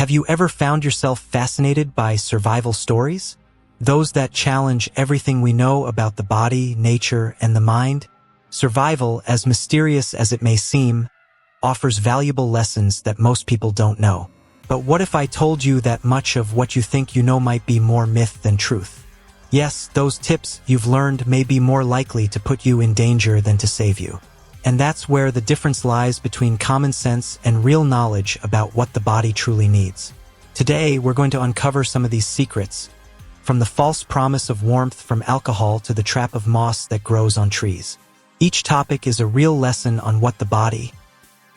Have you ever found yourself fascinated by survival stories? Those that challenge everything we know about the body, nature, and the mind? Survival, as mysterious as it may seem, offers valuable lessons that most people don't know. But what if I told you that much of what you think you know might be more myth than truth? Yes, those tips you've learned may be more likely to put you in danger than to save you. And that's where the difference lies between common sense and real knowledge about what the body truly needs. Today, we're going to uncover some of these secrets, from the false promise of warmth from alcohol to the trap of moss that grows on trees. Each topic is a real lesson on what the body,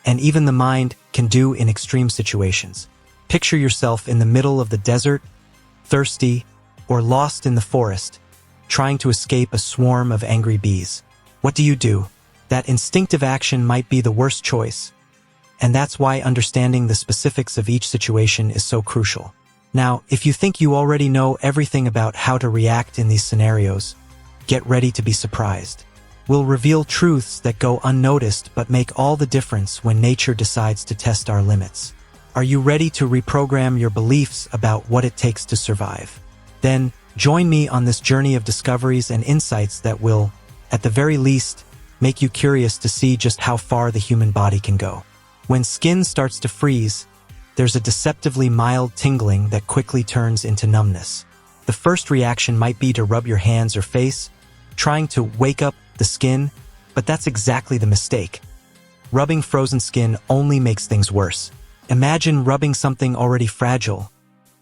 and even the mind, can do in extreme situations. Picture yourself in the middle of the desert, thirsty, or lost in the forest, trying to escape a swarm of angry bees. What do? That instinctive action might be the worst choice, and that's why understanding the specifics of each situation is so crucial. Now, if you think you already know everything about how to react in these scenarios, get ready to be surprised. We'll reveal truths that go unnoticed but make all the difference when nature decides to test our limits. Are you ready to reprogram your beliefs about what it takes to survive? Then, join me on this journey of discoveries and insights that will, at the very least, make you curious to see just how far the human body can go. When skin starts to freeze, there's a deceptively mild tingling that quickly turns into numbness. The first reaction might be to rub your hands or face, trying to wake up the skin, but that's exactly the mistake. Rubbing frozen skin only makes things worse. Imagine rubbing something already fragile.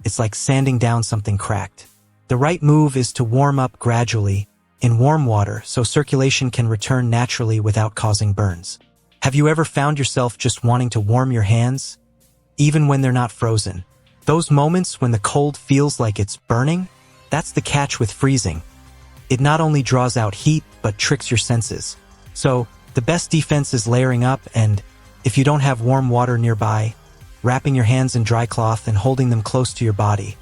It's like sanding down something cracked. The right move is to warm up gradually, in warm water, so circulation can return naturally without causing burns. Have you ever found yourself just wanting to warm your hands, even when they're not frozen? Those moments when the cold feels like it's burning? That's the catch with freezing. It not only draws out heat, but tricks your senses. So, the best defense is layering up, and if you don't have warm water nearby, wrapping your hands in dry cloth and holding them close to your body,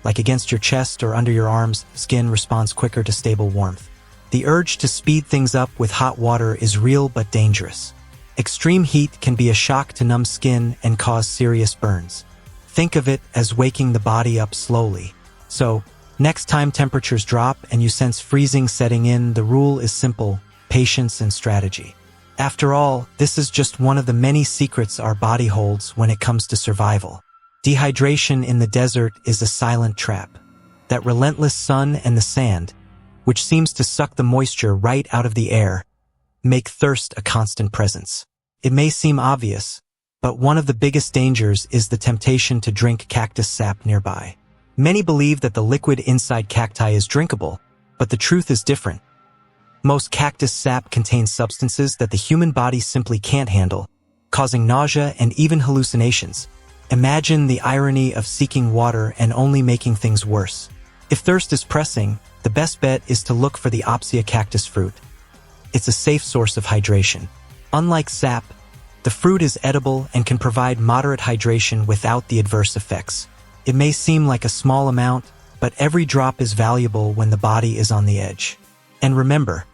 like against your chest or under your arms, skin responds quicker to stable warmth. The urge to speed things up with hot water is real but dangerous. Extreme heat can be a shock to numb skin and cause serious burns. Think of it as waking the body up slowly. So, next time temperatures drop and you sense freezing setting in, the rule is simple: patience and strategy. After all, this is just one of the many secrets our body holds when it comes to survival. Dehydration in the desert is a silent trap. That relentless sun and the sand, which seems to suck the moisture right out of the air, make thirst a constant presence. It may seem obvious, but one of the biggest dangers is the temptation to drink cactus sap nearby. Many believe that the liquid inside cacti is drinkable, but the truth is different. Most cactus sap contains substances that the human body simply can't handle, causing nausea and even hallucinations. Imagine the irony of seeking water and only making things worse. If thirst is pressing, the best bet is to look for the Opsia cactus fruit. It's a safe source of hydration. Unlike sap, the fruit is edible and can provide moderate hydration without the adverse effects. It may seem like a small amount, but every drop is valuable when the body is on the edge. And remember,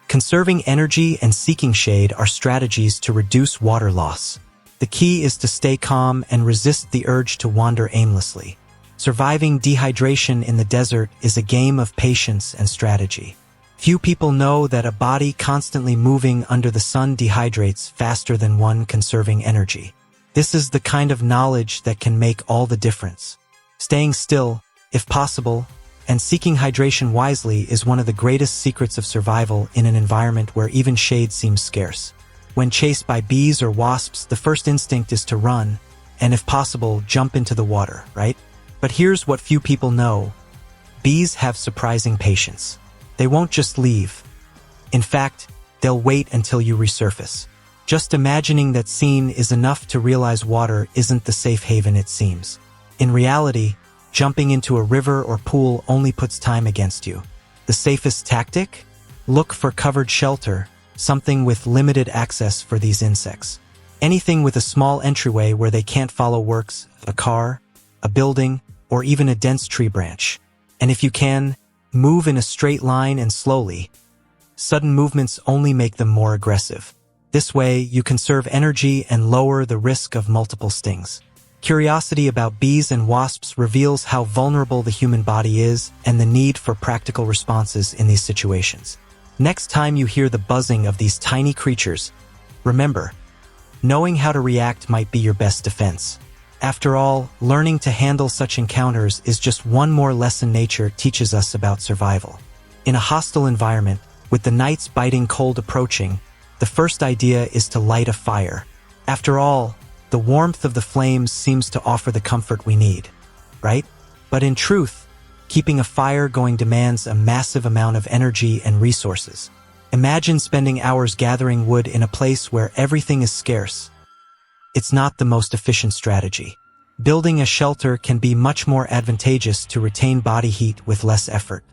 conserving energy and seeking shade are strategies to reduce water loss. The key is to stay calm and resist the urge to wander aimlessly. Surviving dehydration in the desert is a game of patience and strategy. Few people know that a body constantly moving under the sun dehydrates faster than one conserving energy. This is the kind of knowledge that can make all the difference. Staying still, if possible, and seeking hydration wisely is one of the greatest secrets of survival in an environment where even shade seems scarce. When chased by bees or wasps, the first instinct is to run, and if possible, jump into the water, right? But here's what few people know. Bees have surprising patience. They won't just leave. In fact, they'll wait until you resurface. Just imagining that scene is enough to realize water isn't the safe haven it seems. In reality, jumping into a river or pool only puts time against you. The safest tactic? Look for covered shelter, something with limited access for these insects. Anything with a small entryway where they can't follow works: a car, a building, or even a dense tree branch. And if you can, move in a straight line and slowly. Sudden movements only make them more aggressive. This way, you conserve energy and lower the risk of multiple stings. Curiosity about bees and wasps reveals how vulnerable the human body is and the need for practical responses in these situations. Next time you hear the buzzing of these tiny creatures, remember, knowing how to react might be your best defense. After all, learning to handle such encounters is just one more lesson nature teaches us about survival. In a hostile environment, with the night's biting cold approaching, the first idea is to light a fire. After all, the warmth of the flames seems to offer the comfort we need, right? But in truth, keeping a fire going demands a massive amount of energy and resources. Imagine spending hours gathering wood in a place where everything is scarce. It's not the most efficient strategy. Building a shelter can be much more advantageous to retain body heat with less effort.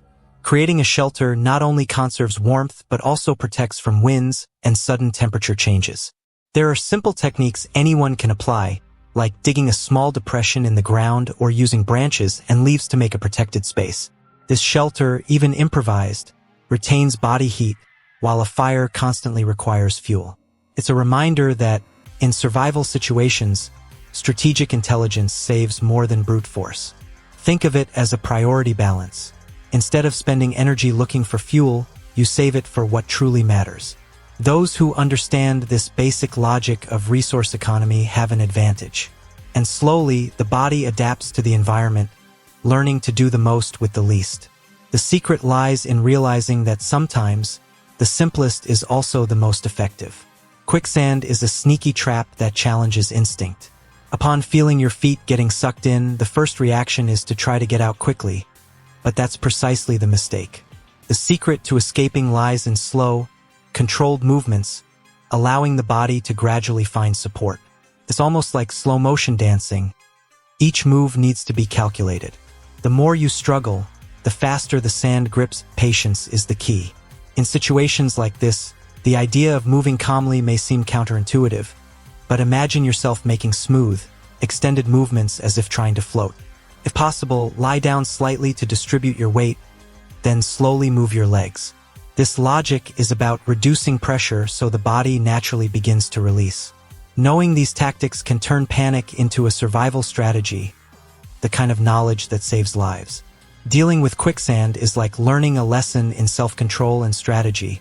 Creating a shelter not only conserves warmth but also protects from winds and sudden temperature changes. There are simple techniques anyone can apply, like digging a small depression in the ground or using branches and leaves to make a protected space. This shelter, even improvised, retains body heat, while a fire constantly requires fuel. It's a reminder that, in survival situations, strategic intelligence saves more than brute force. Think of it as a priority balance. Instead of spending energy looking for fuel, you save it for what truly matters. Those who understand this basic logic of resource economy have an advantage. And slowly, the body adapts to the environment, learning to do the most with the least. The secret lies in realizing that sometimes, the simplest is also the most effective. Quicksand is a sneaky trap that challenges instinct. Upon feeling your feet getting sucked in, the first reaction is to try to get out quickly. But that's precisely the mistake. The secret to escaping lies in slow, controlled movements, allowing the body to gradually find support. It's almost like slow-motion dancing. Each move needs to be calculated. The more you struggle, the faster the sand grips. Patience is the key. In situations like this, the idea of moving calmly may seem counterintuitive, but imagine yourself making smooth, extended movements as if trying to float. If possible, lie down slightly to distribute your weight, then slowly move your legs. This logic is about reducing pressure so the body naturally begins to release. Knowing these tactics can turn panic into a survival strategy, the kind of knowledge that saves lives. Dealing with quicksand is like learning a lesson in self-control and strategy,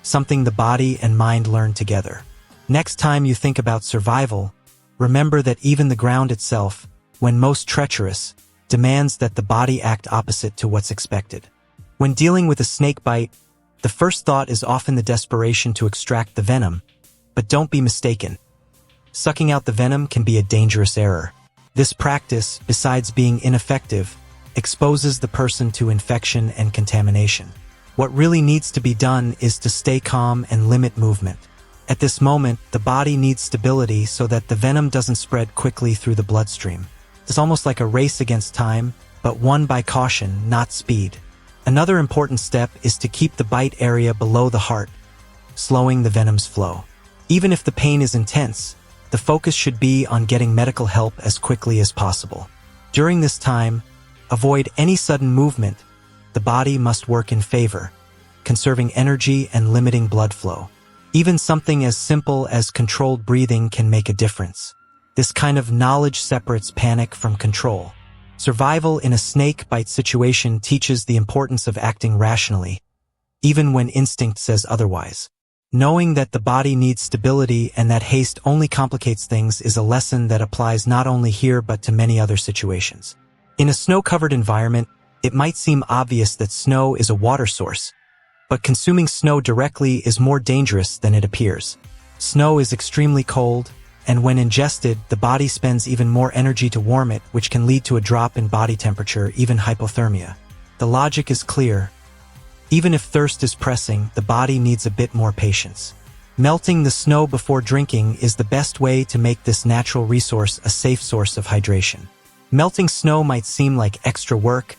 something the body and mind learn together. Next time you think about survival, remember that even the ground itself, when most treacherous, demands that the body act opposite to what's expected. When dealing with a snake bite, the first thought is often the desperation to extract the venom, but don't be mistaken. Sucking out the venom can be a dangerous error. This practice, besides being ineffective, exposes the person to infection and contamination. What really needs to be done is to stay calm and limit movement. At this moment, the body needs stability so that the venom doesn't spread quickly through the bloodstream. It's almost like a race against time, but won by caution, not speed. Another important step is to keep the bite area below the heart, slowing the venom's flow. Even if the pain is intense, the focus should be on getting medical help as quickly as possible. During this time, avoid any sudden movement. The body must work in favor, conserving energy and limiting blood flow. Even something as simple as controlled breathing can make a difference. This kind of knowledge separates panic from control. Survival in a snake bite situation teaches the importance of acting rationally, even when instinct says otherwise. Knowing that the body needs stability and that haste only complicates things is a lesson that applies not only here but to many other situations. In a snow-covered environment, it might seem obvious that snow is a water source, but consuming snow directly is more dangerous than it appears. Snow is extremely cold, and when ingested, the body spends even more energy to warm it, which can lead to a drop in body temperature, even hypothermia. The logic is clear. Even if thirst is pressing, the body needs a bit more patience. Melting the snow before drinking is the best way to make this natural resource a safe source of hydration. Melting snow might seem like extra work,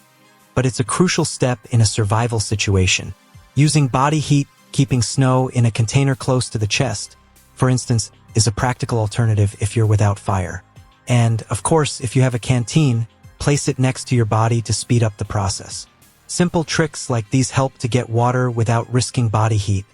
but it's a crucial step in a survival situation. Using body heat, keeping snow in a container close to the chest, for instance, is a practical alternative if you're without fire. And, of course, if you have a canteen, place it next to your body to speed up the process. Simple tricks like these help to get water without risking body heat,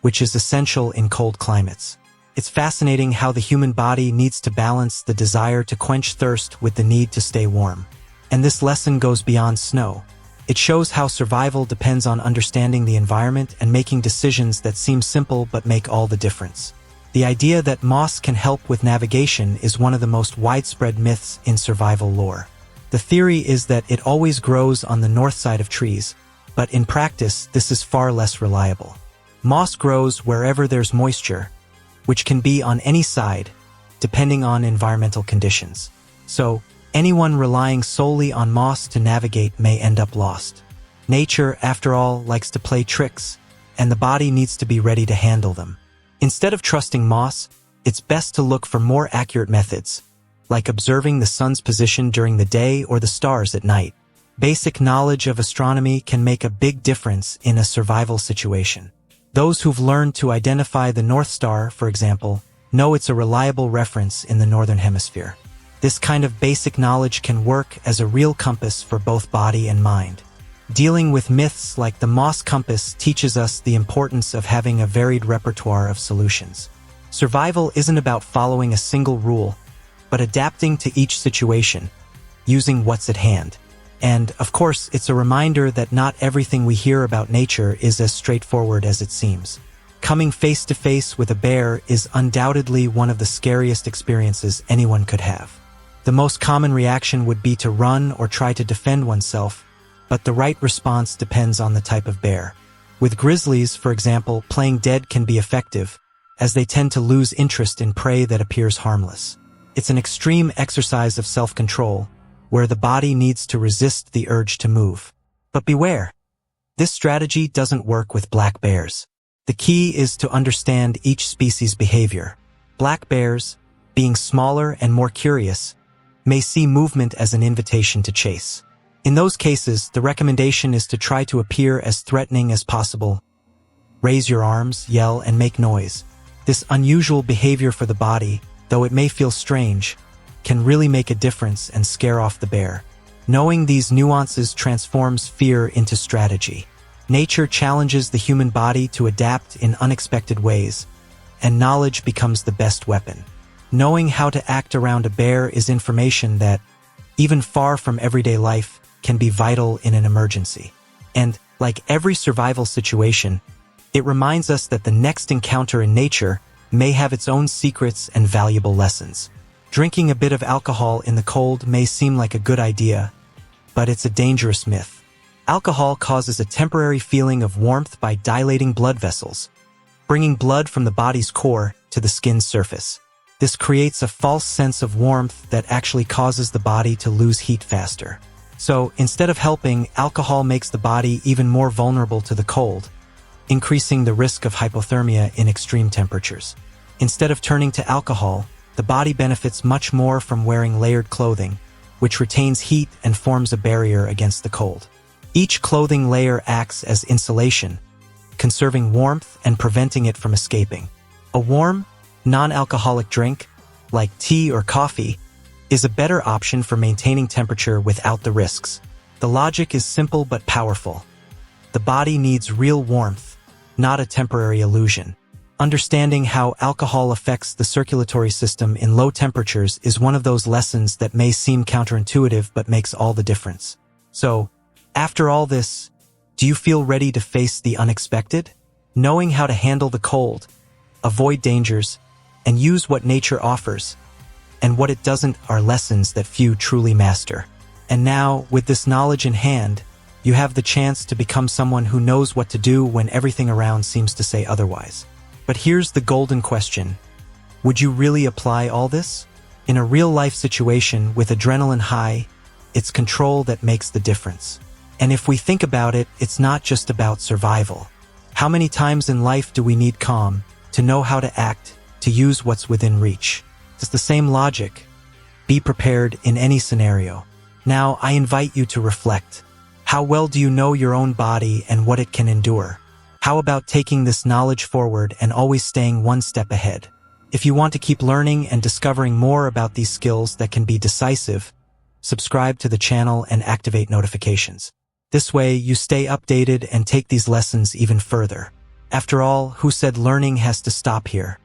which is essential in cold climates. It's fascinating how the human body needs to balance the desire to quench thirst with the need to stay warm. And this lesson goes beyond snow. It shows how survival depends on understanding the environment and making decisions that seem simple but make all the difference. The idea that moss can help with navigation is one of the most widespread myths in survival lore. The theory is that it always grows on the north side of trees, but in practice, this is far less reliable. Moss grows wherever there's moisture, which can be on any side, depending on environmental conditions. So, anyone relying solely on moss to navigate may end up lost. Nature, after all, likes to play tricks, and the body needs to be ready to handle them. Instead of trusting moss, it's best to look for more accurate methods, like observing the sun's position during the day or the stars at night. Basic knowledge of astronomy can make a big difference in a survival situation. Those who've learned to identify the North Star, for example, know it's a reliable reference in the Northern Hemisphere. This kind of basic knowledge can work as a real compass for both body and mind. Dealing with myths like the moss compass teaches us the importance of having a varied repertoire of solutions. Survival isn't about following a single rule, but adapting to each situation, using what's at hand. And, of course, it's a reminder that not everything we hear about nature is as straightforward as it seems. Coming face to face with a bear is undoubtedly one of the scariest experiences anyone could have. The most common reaction would be to run or try to defend oneself, but the right response depends on the type of bear. With grizzlies, for example, playing dead can be effective, as they tend to lose interest in prey that appears harmless. It's an extreme exercise of self-control, where the body needs to resist the urge to move. But beware, this strategy doesn't work with black bears. The key is to understand each species' behavior. Black bears, being smaller and more curious, may see movement as an invitation to chase. In those cases, the recommendation is to try to appear as threatening as possible. Raise your arms, yell, and make noise. This unusual behavior for the body, though it may feel strange, can really make a difference and scare off the bear. Knowing these nuances transforms fear into strategy. Nature challenges the human body to adapt in unexpected ways, and knowledge becomes the best weapon. Knowing how to act around a bear is information that, even far from everyday life, can be vital in an emergency. And, like every survival situation, it reminds us that the next encounter in nature may have its own secrets and valuable lessons. Drinking a bit of alcohol in the cold may seem like a good idea, but it's a dangerous myth. Alcohol causes a temporary feeling of warmth by dilating blood vessels, bringing blood from the body's core to the skin's surface. This creates a false sense of warmth that actually causes the body to lose heat faster. So, instead of helping, alcohol makes the body even more vulnerable to the cold, increasing the risk of hypothermia in extreme temperatures. Instead of turning to alcohol, the body benefits much more from wearing layered clothing, which retains heat and forms a barrier against the cold. Each clothing layer acts as insulation, conserving warmth and preventing it from escaping. A warm, non-alcoholic drink, like tea or coffee, is a better option for maintaining temperature without the risks. The logic is simple but powerful. The body needs real warmth, not a temporary illusion. Understanding how alcohol affects the circulatory system in low temperatures is one of those lessons that may seem counterintuitive but makes all the difference. So, after all this, do you feel ready to face the unexpected? Knowing how to handle the cold, avoid dangers, and use what nature offers, and what it doesn't are lessons that few truly master. And now, with this knowledge in hand, you have the chance to become someone who knows what to do when everything around seems to say otherwise. But here's the golden question. Would you really apply all this? In a real-life situation with adrenaline high, it's control that makes the difference. And if we think about it, it's not just about survival. How many times in life do we need calm, to know how to act, to use what's within reach? It's the same logic. Be prepared in any scenario. Now, I invite you to reflect. How well do you know your own body and what it can endure? How about taking this knowledge forward and always staying one step ahead? If you want to keep learning and discovering more about these skills that can be decisive, subscribe to the channel and activate notifications. This way, you stay updated and take these lessons even further. After all, who said learning has to stop here?